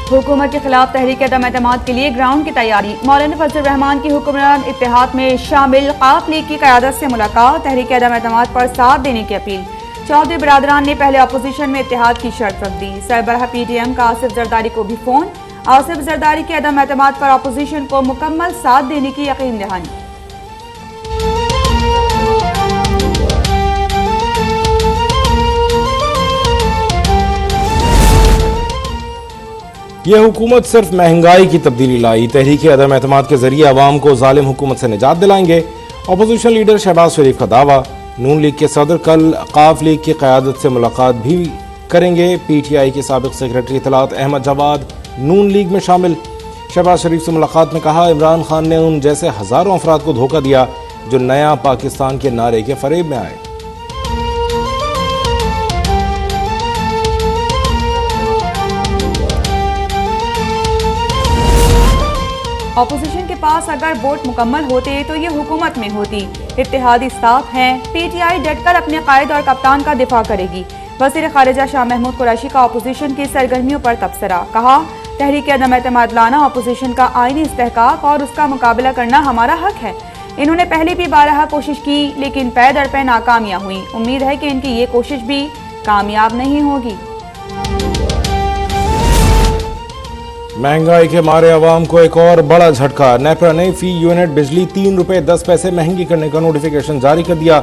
हुकूमत के खिलाफ तहरीक अदम एतमाद के लिए ग्राउंड की तैयारी। मौलाना फजल रहमान की हुक्मरान इत्तेहाद में शामिल काफ लीग की क़यादत से मुलाकात। तहरीक अदम एतमाद पर साथ देने की अपील। चौधरी बिरादरान ने पहले अपोजिशन में इत्तेहाद की शर्त रख दी। सरबराह PTM का आसिफ जरदारी को भी फोन। आसिफ जरदारी के अदम एतमाद पर अपोजिशन को मुकम्मल साथ देने की यकीन दहानी। यह हुकूमत सिर्फ महंगाई की तब्दीली लाई, तहरीक अदम एतमाद के जरिए अवाम को जालिम हुकूमत से निजात दिलाएंगे। अपोजिशन लीडर शहबाज शरीफ का दावा। नून लीग के सदर कल काफ लीग की क़यादत से मुलाकात भी करेंगे। PTI के साबिक सेक्रेटरी इत्तलात अहमद जवाद नून लीग में शामिल। शहबाज शरीफ से मुलाकात में कहा, इमरान खान ने उन जैसे हज़ारों अफराद को धोखा दिया जो नया पाकिस्तान के नारे के फरेब में आए। अपोजिशन के पास अगर वोट मुकम्मल होते तो ये हुकूमत में होती। इत्तेहादी साफ हैं। PTI डटकर अपने कायद और कप्तान का दिफा करेगी। वज़ीर ख़ारिजा शाह महमूद कुरैशी का अपोजिशन की सरगर्मियों पर तबसरा। कहा, तहरीक अदम एतमाद लाना अपोजिशन का आईनी इस्तेहकाक और उसका मुकाबला करना हमारा हक है। इन्होंने पहले भी 12 कोशिश की लेकिन पै दर पे नाकामियां हुई। उम्मीद है कि इनकी ये कोशिश भी कामयाब नहीं होगी। महंगाई के मारे अवाम को एक और बड़ा झटका। नेपरा ने फी यूनिट बिजली 3 रुपये 10 पैसे महंगी करने का नोटिफिकेशन जारी कर दिया।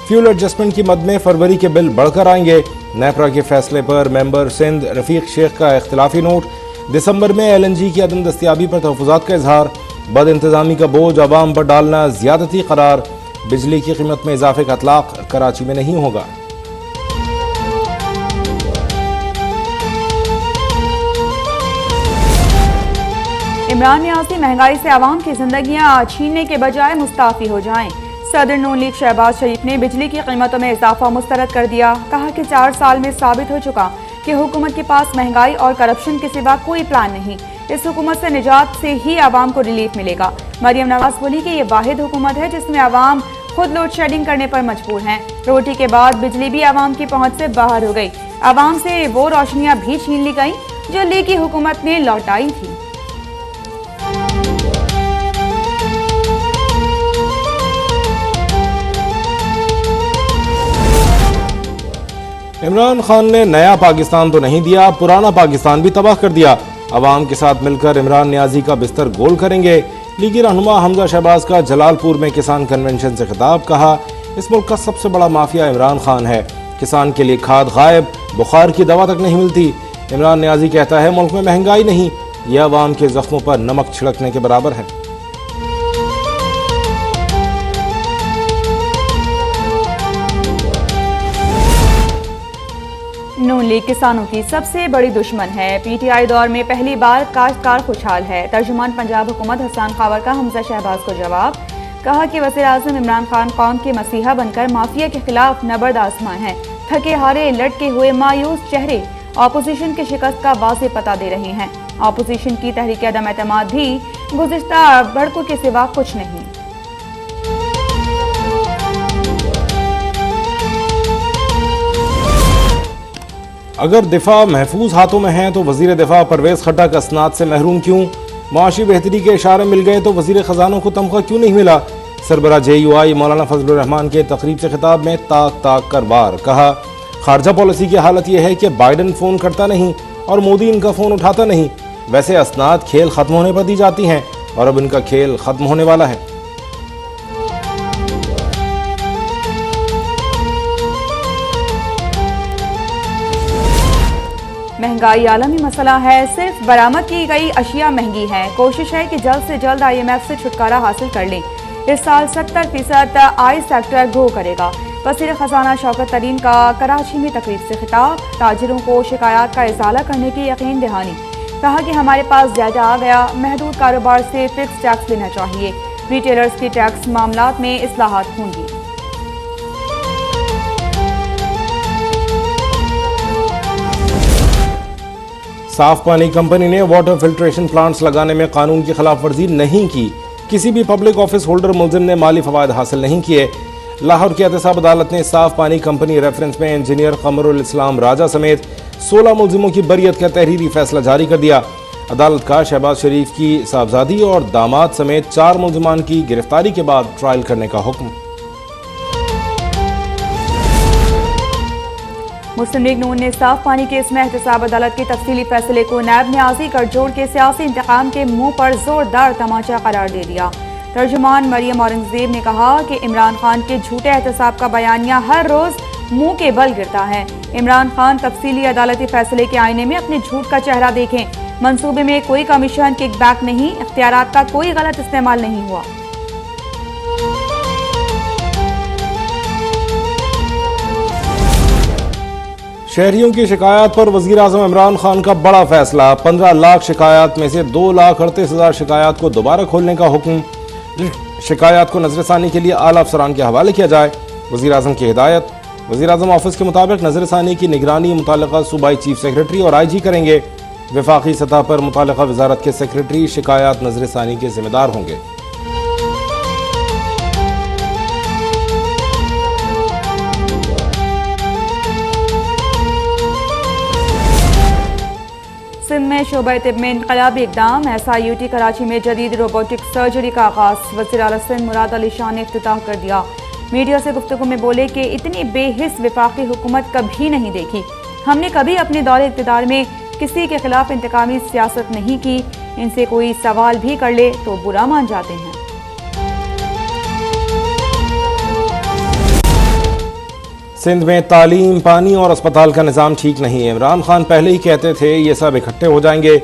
फ्यूल एडजस्टमेंट की मद में फरवरी के बिल बढ़कर आएंगे। नेपरा के फैसले पर मेंबर सिंध रफीक शेख का इख्तिलाफी नोट। दिसंबर में LNG की अदम दस्तियाबी पर तहफ़्फ़ुज़ात का इजहार। बद इंतज़ामी का बोझ अवाम पर डालना ज़्यादती करार। बिजली की कीमत में इजाफे का इतलाक़ कराची में नहीं होगा। इमरान नियाज़ी महंगाई से आवाम की जिंदगियां छीनने के बजाय मुस्ताफ़ी हो जाएं। सदर नून लीग शहबाज शरीफ ने बिजली की कीमतों में इजाफा मुस्तरद कर दिया। कहा कि 4 साल में साबित हो चुका कि हुकूमत के पास महंगाई और करप्शन के सिवा कोई प्लान नहीं। इस हुकूमत से निजात से ही आवाम को रिलीफ मिलेगा। मरियम नवाज बोली कि ये वाहिद हुकूमत है जिसमें आवाम खुद लोड शेडिंग करने पर मजबूर हैं। रोटी के बाद बिजली भी आवाम की पहुंच से बाहर हो गई। आवाम से वो रोशनियां भी छीन ली गई जो लीग की हुकूमत ने लौटाई थी। इमरान खान ने नया पाकिस्तान तो नहीं दिया, पुराना पाकिस्तान भी तबाह कर दिया। अवाम के साथ मिलकर इमरान नियाज़ी का बिस्तर गोल करेंगे। लीगी रहनुमा हमजा शहबाज का जलालपुर में किसान कन्वेंशन से खिताब। कहा, इस मुल्क का सबसे बड़ा माफिया इमरान खान है। किसान के लिए खाद गायब, बुखार की दवा तक नहीं मिलती। इमरान नियाज़ी कहता है मुल्क में महंगाई नहीं, यह अवाम के जख्मों पर नमक छिड़कने के बराबर है। नून लीग किसानों की सबसे बड़ी दुश्मन है। PTI दौर में पहली बार काश्तकार खुशहाल है। तर्जुमान पंजाब हुकूमत हसन खावर का हमजा शहबाज को जवाब। कहा कि वज़ीर आज़म इमरान खान कौम के मसीहा बनकर माफिया के खिलाफ नबर्द आसमां हैं। थके हारे लटके हुए मायूस चेहरे अपोजिशन की शिकस्त का वाज़ेह पता दे रहे हैं। अपोजिशन की तहरीक अदम एतमाद भी गुज़िश्ता भड़कों के सिवा कुछ नहीं। अगर दिफा महफूज हाथों में है तो वजीर दिफा परवेज खट्टक असनाद से महरूम क्यों? माशी बेहतरी के इशारे मिल गए तो वजीर खजानों को तमखा क्यों नहीं मिला? सरबरा JUI मौलाना फजल रहमान के तकरीब से खिताब में ताक ताक कर वार। कहा, खारजा पॉलिसी की हालत यह है कि बाइडन फ़ोन करता नहीं और मोदी इनका फ़ोन उठाता नहीं। वैसे असनाद खेल ख़त्म होने पर दी जाती हैं और अब इनका खेल ख़त्म होने वाला है। महंगाई आलमी मसला है। सिर्फ बरामद की गई अशिया महंगी है। कोशिश है कि जल्द से जल्द IMF से छुटकारा हासिल कर लें। इस साल 70% आई सेक्टर ग्रो करेगा। वज़ीर खजाना शौकत तरीन का कराची में तकरीब से खिताब। ताजिरों को शिकायत का इजाला करने की यकीन दहानी। कहा कि हमारे पास डाटा आ गया, महदूद कारोबार से फिक्स टैक्स लेना चाहिए। रिटेलर्स की टैक्स मामलात में इस्लाहात होंगी। साफ पानी कंपनी ने वाटर फिल्ट्रेशन प्लांट्स लगाने में कानून की खिलाफ वर्जी नहीं की। किसी भी पब्लिक ऑफिस होल्डर मुलजिम ने माली फवायद हासिल नहीं किए। लाहौर की एहतसाब अदालत ने साफ पानी कंपनी रेफरेंस में इंजीनियर कमरुल इस्लाम राजा समेत 16 मुलजिमों की बरियत का तहरीरी फैसला जारी कर दिया। अदालत का शहबाज शरीफ की साहबजादी और दामाद समेत 4 मुलजिमान की गिरफ्तारी के बाद ट्रायल करने का हुक्म। मुस्लिम लीग नून ने साफ पानी केस में एहतसाब अदालत के तफसीली फैसले को नायब न्याजी गठजोड़ के सियासी इंतकाम के मुंह पर जोरदार तमाचा करार दे दिया। तर्जुमान मरियम औरंगजेब ने कहा कि इमरान खान के झूठे एहतसाब का बयानिया हर रोज मुंह के बल गिरता है। इमरान खान तफसीली अदालती फैसले के आईने में अपने झूठ का चेहरा देखें। मंसूबे में कोई कमीशन किकबैक नहीं, इख्तियारात का कोई गलत इस्तेमाल नहीं हुआ। शहरियों की शिकायत पर वजीर आजम इमरान खान का बड़ा फैसला। 15 लाख शिकायत में से 2,38,000 शिकायत को दोबारा खोलने का हुक्म। शिकायत को नजरसानी के लिए आला अफसरान के हवाले किया जाए, वजीर आजम की हिदायत। वजीर आजम ऑफिस के मुताबिक नजरसानी की निगरानी मुताल्लिका सूबाई चीफ सेक्रेटरी और IG करेंगे। वफाकी सतह पर मुताल्लिका वजारत के सेक्रेटरी शिकायत नजरसानी के जिम्मेदार होंगे। सिंध में शोबा तिब में इनकलाबी इकदाम। SIUT कराची में जदीद रोबोटिक सर्जरी का आगाज। वज़ीर आला सिंध मुराद अली शाह ने इफ्तिताह कर दिया। मीडिया से गुफ्तगू में बोले कि इतनी बेहिस वफाकी हुकूमत कभी नहीं देखी। हमने कभी अपने दौरे इक़्तिदार में किसी के खिलाफ इंतकामी सियासत नहीं की। इनसे कोई सवाल भी कर ले तो बुरा मान जाते हैं। सिंध में तालीम, पानी और अस्पताल का निज़ाम ठीक नहीं है। इमरान खान पहले ही कहते थे ये सब इकट्ठे हो जाएंगे।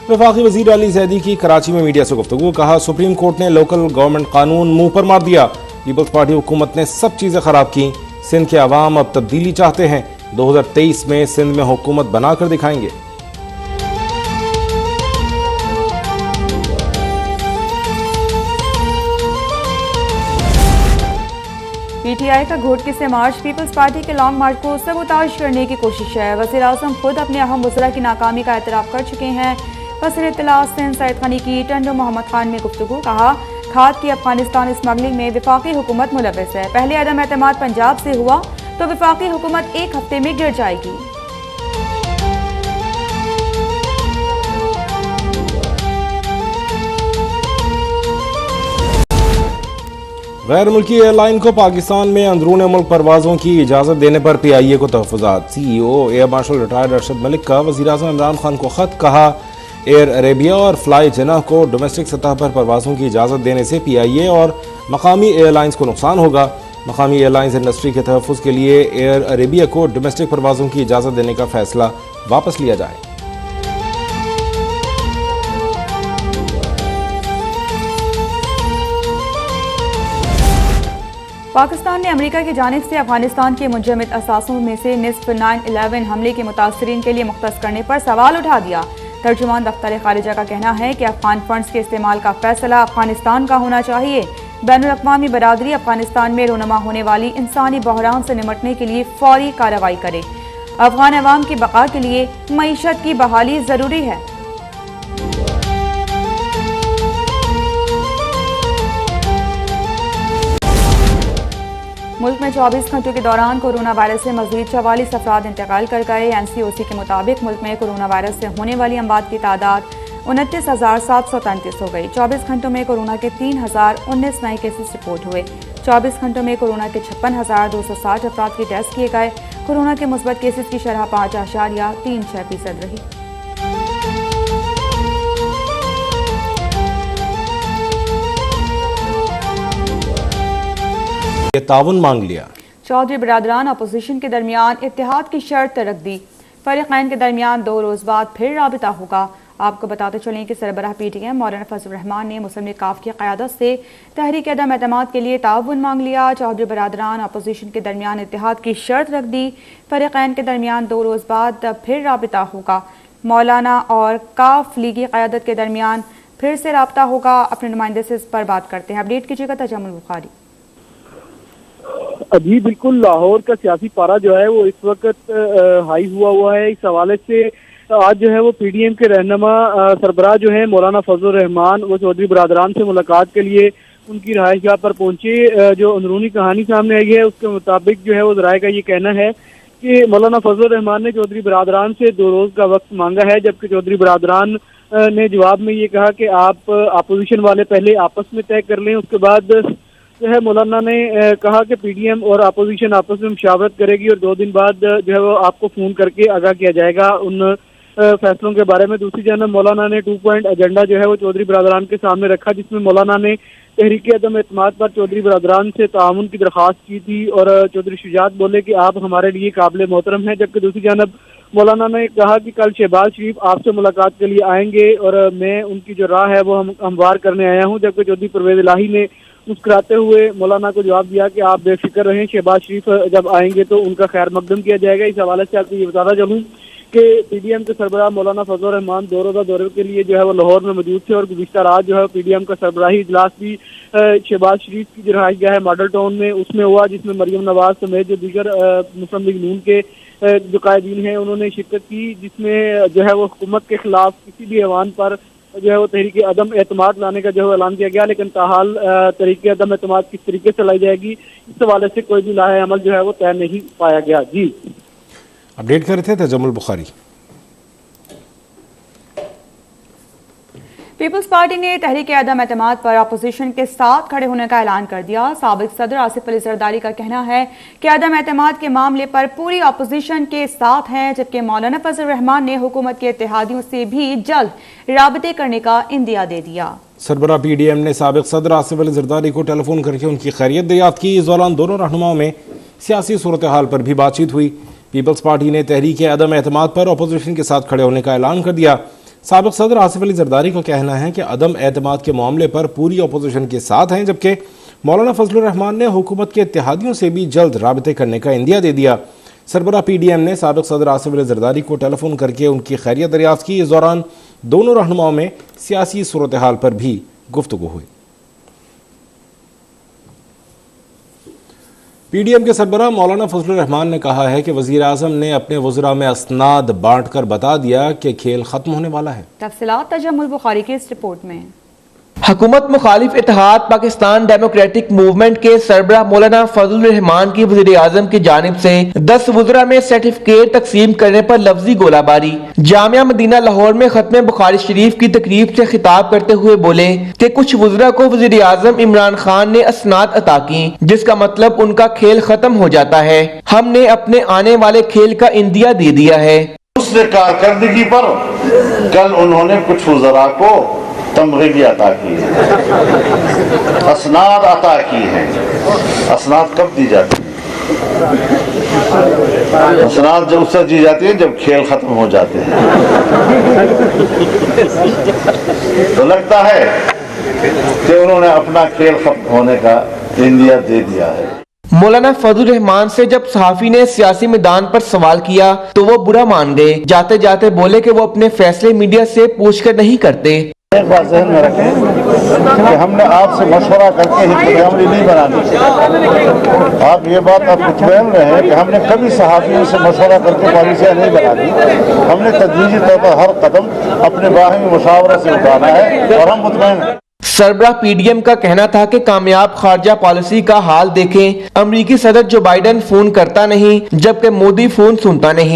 वफाकी वज़ीर अली ज़ैदी की कराची में मीडिया से गुफ्तगू। कहा सुप्रीम कोर्ट ने लोकल गवर्नमेंट कानून मुंह पर मार दिया। पीपल्स पार्टी हुकूमत ने सब चीज़ें ख़राब की। सिंध के अवाम अब तब्दीली चाहते हैं। 2023 में सिंध में हुकूमत बनाकर दिखाएंगे। PTI का घोटके से मार्च। पीपल्स पार्टी के लॉन्ग मार्च को सबोताज करने की कोशिश है। वज़ीर आज़म खुद अपने अहम वज़रा की नाकामी का एतराफ़ कर चुके हैं। वज़ीर इत्तला सिंध सैयद खनी की टंडो मोहम्मद खान में गुफ्तगू। कहा खाद की अफगानिस्तान स्मगलिंग में वफाकी हुकूमत मुलव्वस है। पहले अदम एतमाद पंजाब से हुआ तो वफाकी हुकूमत एक हफ्ते में गिर जाएगी। गैर मुल्की एयरलाइन को पाकिस्तान में अंदरून मुल्क परवाज़ों की इजाज़त देने पर PIA को तहफ़्फ़ुज़ात। CEO air marshal retired Arshad Malik का वज़ीर आज़म इमरान खान को ख़त। कहा एयर अरेबिया और फ्लाई जनाह को डोमेस्टिक सतह पर परवाज़ों की इजाज़त देने से PIA और मकामी एयरलाइंस को नुकसान होगा। मकामी एयरलाइंस इंडस्ट्री के तहफ़्फ़ुज़ के लिए एयर अरेबिया को डोमेस्टिक परवाज़ों की इजाज़त देने का फ़ैसला वापस लिया जाए। पाकिस्तान ने अमेरिका की जानिब से अफगानिस्तान के मुंजमद असासों में से निस्फ 9/11 हमले के मुतासरीन के लिए मुख्तस करने पर सवाल उठा दिया। तर्जुमान दफ्तर खारिजा का कहना है कि अफगान फंड्स के इस्तेमाल का फैसला अफगानिस्तान का होना चाहिए। बैनुल-अक़वामी बरादरी अफगानिस्तान में रोनमा होने वाली इंसानी बहरान से निमटने के लिए फौरी कार्रवाई करे। अफगान अवाम की बका के लिए मईशत की बहाली जरूरी है। मुल्क में 24 घंटों के दौरान कोरोना वायरस से मज़ीद 44 अफराद इंतकाल कर गए। NCOC के मुताबिक मुल्क में कोरोना वायरस से होने वाली अमवात की तादाद 29,733 हो गई। 24 घंटों में कोरोना के 3,019 नए केसेस रिपोर्ट हुए। 24 घंटों में कोरोना के 56,260 अफराद के टेस्ट किए गए। कोरोना के मुस्बत केसेस की शरह 5.36% रही। ताउन मांग लिया। चौधरी बरादरान अपोजिशन के दरमियान इत्तेहाद की शर्त रख दी। फरीक़ैन के दरमियान 2 रोज़ बाद फिर राबिता होगा। आपको बताते चलें कि सरबराह PTM मौलाना फजल रहमान ने मुस्लिम लीग काफ की क़यादत से तहरीक अदम एतमाद के लिए ताउन मांग लिया। चौधरी बरादरान अपोजिशन के दरमियान इत्तेहाद की शर्त रख दी। फरीक़ैन के दरमियान 2 रोज़ बाद फिर राबिता होगा। मौलाना और काफ लीगी क़यादत के दरमियान फिर से राब्ता होगा। अपने नुमाइंदे से इस पर बात करते हैं। अपडेट कीजिएगा तजम्मुल बुखारी। अभी बिल्कुल लाहौर का सियासी पारा जो है वो इस वक्त हाई हुआ है। इस हवाले से आज जो है वो PDM के रहनुमा सरबराह जो है मौलाना फजल रहमान वो चौधरी बरादरान से मुलाकात के लिए उनकी रहायशगाह पर पहुंचे। जो अंदरूनी कहानी सामने आई है उसके मुताबिक जो है वो ज़राए का ये कहना है कि मौलाना फजलुर रहमान ने चौधरी बरादरान से 2 रोज का वक्त मांगा है, जबकि चौधरी बरादरान ने जवाब में ये कहा कि आप अपोजिशन वाले पहले आपस में तय कर लें। उसके बाद जो है मौलाना ने कहा कि पीडीएम और अपोजिशन आपस में मुशावरत करेगी और 2 दिन बाद जो है वो आपको फोन करके आगाह किया जाएगा उन फैसलों के बारे में। दूसरी जानब मौलाना ने 2 पॉइंट एजेंडा जो है वो चौधरी बरादरान के सामने रखा, जिसमें मौलाना ने तहरीक अदम एतमाद पर चौधरी बरादरान से ताउन की दरख्वास्त की थी और चौधरी शुजात बोले कि आप हमारे लिए काबिल मोहतरम हैं। जबकि दूसरी जानब मौलाना ने कहा कि कल शहबाज शरीफ आपसे मुलाकात के लिए आएंगे और मैं उनकी जो राह है वो हमवार करने आया हूँ। जबकि चौधरी परवेज इलाही ने मुस्कुराते हुए मौलाना को जवाब दिया कि आप बेफिक्र रहें, शहबाज शरीफ जब आएंगे तो उनका खैर मकदम किया जाएगा। इस हवाले से आपको ये बताना चलूँ कि पीडीएम के सरबराह मौलाना फजलुर रहमान 2 रोज़ा दौरे के लिए जो है वो लाहौर में मौजूद थे और गुज़िश्ता रात जो है पीडीएम का सरबराही इजलास भी शहबाज शरीफ की जो रहायशगाह है मॉडल टाउन में उसमें हुआ, जिसमें मरियम नवाज समेत जो दीगर मुस्लिम लीग नून के जो कायदीन हैं उन्होंने शिरकत की, जिसमें जो है वो हुकूमत के खिलाफ किसी भी ऐवान पर जो है वो तहरीक अदम एतमाद लाने का जो है ऐलान किया गया। लेकिन ताहाल तहरीक अदम एतमाद किस तरीके से लाई जाएगी इस हवाले से कोई भी लाहे अमल जो है वो तय नहीं पाया गया। जी अपडेट कर रहे थे तजम्मुल बुखारी। पीपल्स पार्टी ने तहरीक अदम एतमाद पर अपोजिशन के साथ खड़े होने का ऐलान कर दिया। साबिक सदर आसिफ अली जरदारी का कहना है कि अदम एतमाद के मामले पर पूरी अपोजिशन के साथ हैं, जबकि मौलाना फजलुर रहमान ने हुकूमत के इत्तेहादियों से भी जल्द राबते करने का इंदिया दे दिया। सरबराह पीडीएम ने साबिक सदर आसिफ अली जरदारी को टेलीफोन करके उनकी खैरियत दरियाफ्त की। इस दौरान दोनों रहनुमाओं में सियासी सूरत हाल पर भी बातचीत हुई। पीपल्स पार्टी ने तहरीक अदम एतमाद पर अपोजिशन के साथ खड़े होने का ऐलान कर दिया। साबिक सदर आसिफ अली जरदारी का कहना है कि अदम एतमाद के मामले पर पूरी अपोजिशन के साथ हैं, जबकि मौलाना फजलुर रहमान ने हुकूमत के इत्तेहादियों से भी जल्द राबते करने का इंदिया दे दिया। सरबराह पीडीएम ने साबिक सदर आसिफ अली जरदारी को टेलीफोन करके उनकी खैरियत दरियाफ्त की। इस दौरान दोनों रहनुमाओं में सियासी सूरत हाल पर भी गुफ्तगू हुई। पीडीएम के सरबराह मौलाना फजलुर रहमान ने कहा है कि वज़ीर आज़म ने अपने वज़रा में असनाद बांट कर बता दिया कि खेल खत्म होने वाला है। तफसीलात तजम्मुल बुखारी की इस रिपोर्ट में। हुकूमत मुखालिफ इत्तेहाद पाकिस्तान डेमोक्रेटिक मूवमेंट के सरबराह मौलाना फजलुर रहमान की वज़ीर आज़म की जानिब से 10 वज़रा में सर्टिफिकेट तकसीम करने पर लफ्जी गोलाबारी। जामिया मदीना लाहौर में खत्म बुखारी शरीफ की तकरीब से खिताब करते हुए बोले कि कुछ वज़रा को वज़ीर आज़म इमरान खान ने असनाद अता की, जिसका मतलब उनका खेल खत्म हो जाता है। हमने अपने आने वाले खेल का इंदिया दे दिया है। उसने कारकर्दगी पर कल उन्होंने कुछ वज़रा को तमग़ीनी अता की है, असनाद अता की है। असनाद कब दी जाती है? असनाद जब उससे दी जाती है जब खेल खत्म हो जाते हैं। तो लगता है कि उन्होंने अपना खेल खत्म होने का इंदिया दे दिया है। मौलाना फजलुर रहमान से जब सहाफी ने सियासी मैदान पर सवाल किया तो वो बुरा मान गए। जाते जाते बोले कि वो अपने फैसले मीडिया से पूछकर नहीं करते। एक बात ज़हन में रखें कि हमने आपसे मशवरा करके हिज़्ब अमली नहीं बनानी। आप ये बात आप मुतमईन रहे कि हमने कभी सहाफ़ियों से मशवरा करके पॉलिसियाँ नहीं बनानी। हमने तदरीजी तौर पर हर कदम अपने बाहमी मुशावरा से उठाना है और हम मुतमईन हैं। सरबराह पीडीएम का कहना था कि कामयाब खारजा पॉलिसी का हाल देखें। अमरीकी सदर जो बाइडेन फोन करता नहीं, जबकि मोदी फोन सुनता नहीं।